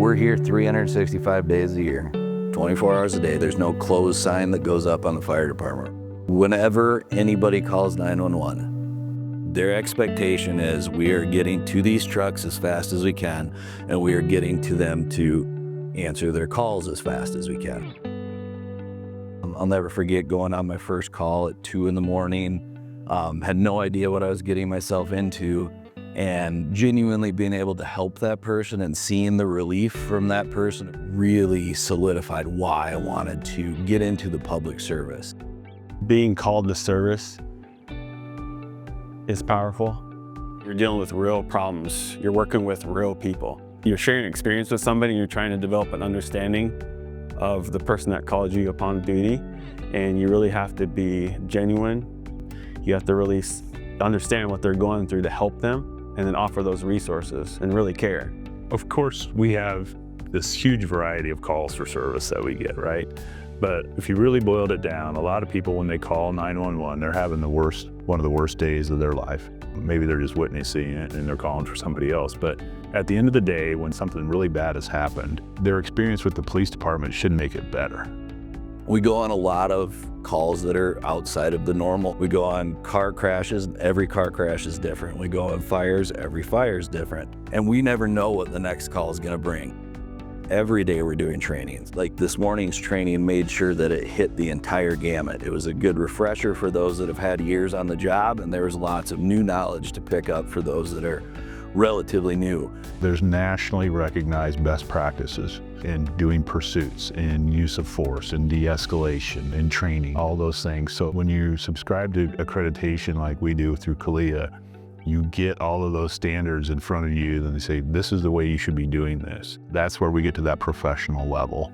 We're here 365 days a year, 24 hours a day. There's no closed sign that goes up on the fire department. Whenever anybody calls 911, their expectation is we are getting to these trucks as fast as we can, and we are getting to them to answer their calls as fast as we can. I'll never forget going on my first call at 2 in the morning, had no idea what I was getting myself into, and genuinely being able to help that person and seeing the relief from that person really solidified why I wanted to get into the public service. Being called to service is powerful. You're dealing with real problems. You're working with real people. You're sharing experience with somebody and you're trying to develop an understanding of the person that called you upon duty. And you really have to be genuine. You have to really understand what they're going through to help them and then offer those resources and really care. Of course, we have this huge variety of calls for service that we get, right? But if you really boiled it down, a lot of people, when they call 911, they're having one of the worst days of their life. Maybe they're just witnessing it and they're calling for somebody else. But at the end of the day, when something really bad has happened, their experience with the police department should make it better. We go on a lot of calls that are outside of the normal. We go on car crashes, and every car crash is different. We go on fires, every fire is different. And we never know what the next call is gonna bring. Every day we're doing trainings. Like this morning's training made sure that it hit the entire gamut. It was a good refresher for those that have had years on the job, and there was lots of new knowledge to pick up for those that are relatively new. There's nationally recognized best practices in doing pursuits, in use of force, in de-escalation, in training, all those things. So when you subscribe to accreditation like we do through CALIA, you get all of those standards in front of you, and they say, this is the way you should be doing this. That's where we get to that professional level.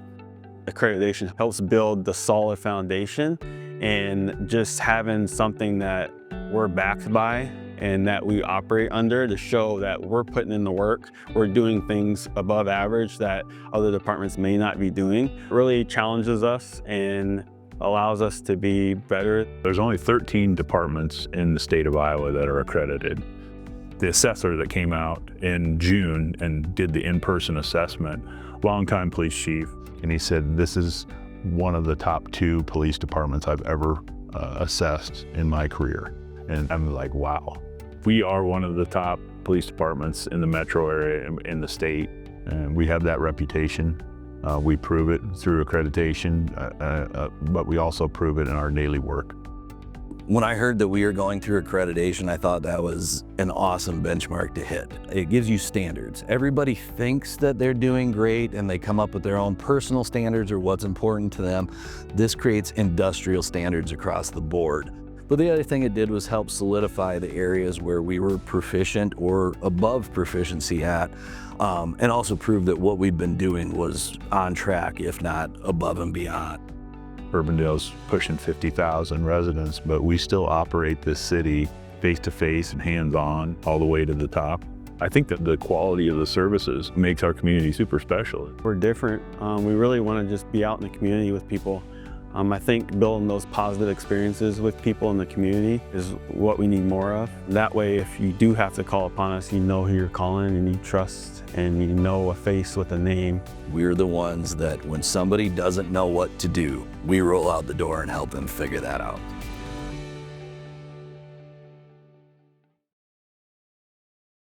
Accreditation helps build the solid foundation, and just having something that we're backed by and that we operate under to show that we're putting in the work, we're doing things above average that other departments may not be doing, really challenges us and allows us to be better. There's only 13 departments in the state of Iowa that are accredited. The assessor that came out in June and did the in-person assessment, longtime police chief, and he said, this is one of the top 2 police departments I've ever assessed in my career. And I'm like, wow. We are one of the top police departments in the metro area in the state, and we have that reputation. We prove it through accreditation, but we also prove it in our daily work. When I heard that we were going through accreditation, I thought that was an awesome benchmark to hit. It gives you standards. Everybody thinks that they're doing great and they come up with their own personal standards or what's important to them. This creates industrial standards across the board. But the other thing it did was help solidify the areas where we were proficient or above proficiency at, and also prove that what we'd been doing was on track, if not above and beyond. Urbandale's pushing 50,000 residents, but we still operate this city face-to-face and hands-on all the way to the top. I think that the quality of the services makes our community super special. We're different. We really want to just be out in the community with people. I think building those positive experiences with people in the community is what we need more of. That way, if you do have to call upon us, you know who you're calling and you trust and you know a face with a name. We're the ones that when somebody doesn't know what to do, we roll out the door and help them figure that out.